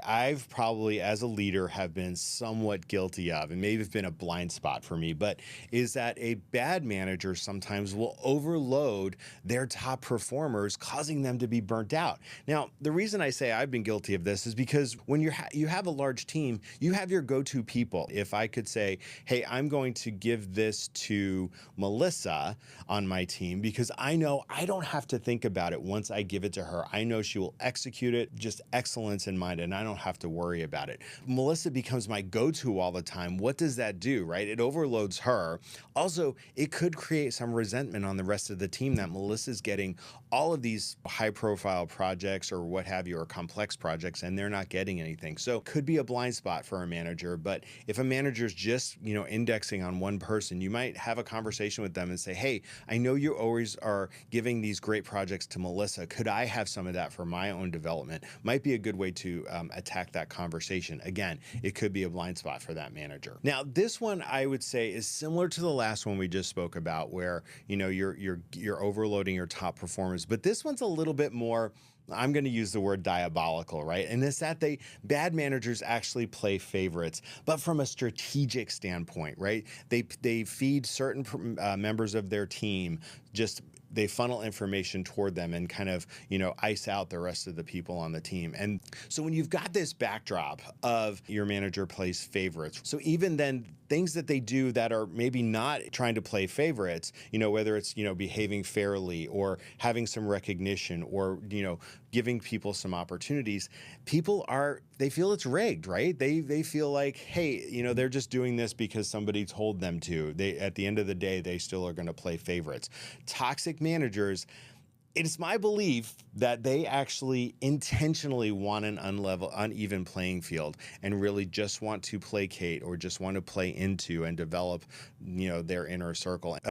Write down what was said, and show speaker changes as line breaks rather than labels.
I've probably, as a leader, have been somewhat guilty of, and maybe it's been a blind spot for me, but is that a bad manager sometimes will overload their top performers, causing them to be burnt out. Now, the reason I say I've been guilty of this is because when you have a large team, you have your go-to people. If I could say, hey, I'm going to give this to Melissa on my team because I know I don't have to think about it once I give it to her. I know she will execute it, just excellence in mind, and I don't have to worry about it. Melissa becomes my go-to all the time. What does that do, right? It overloads her. Also, it could create some resentment on the rest of the team that Melissa's getting all of these high-profile projects or what have you, or complex projects, and they're not getting anything. So it could be a blind spot for a manager, but if a manager's just, indexing on one person, you might have a conversation with them and say, hey, I know you always are giving these great projects to Melissa. Could I have some of that for my own development? Might be a good way to attack that conversation. Again, it could be a blind spot for that manager. Now, this one I would say is similar to the last one we just spoke about, where you're overloading your top performers, but this one's a little bit more, I'm going to use the word diabolical, right? And it's that bad managers actually play favorites, but from a strategic standpoint, right? They feed certain members of their team, they funnel information toward them and kind of, ice out the rest of the people on the team. And so when you've got this backdrop of your manager plays favorites, so even then, things that they do that are maybe not trying to play favorites, whether it's, behaving fairly or having some recognition or, giving people some opportunities, they feel it's rigged, right? They feel like, hey, they're just doing this because somebody told them to. At the end of the day, they still are going to play favorites. Toxic managers, it's my belief that they actually intentionally want an uneven playing field and really just want to placate or just want to play into and develop, their inner circle.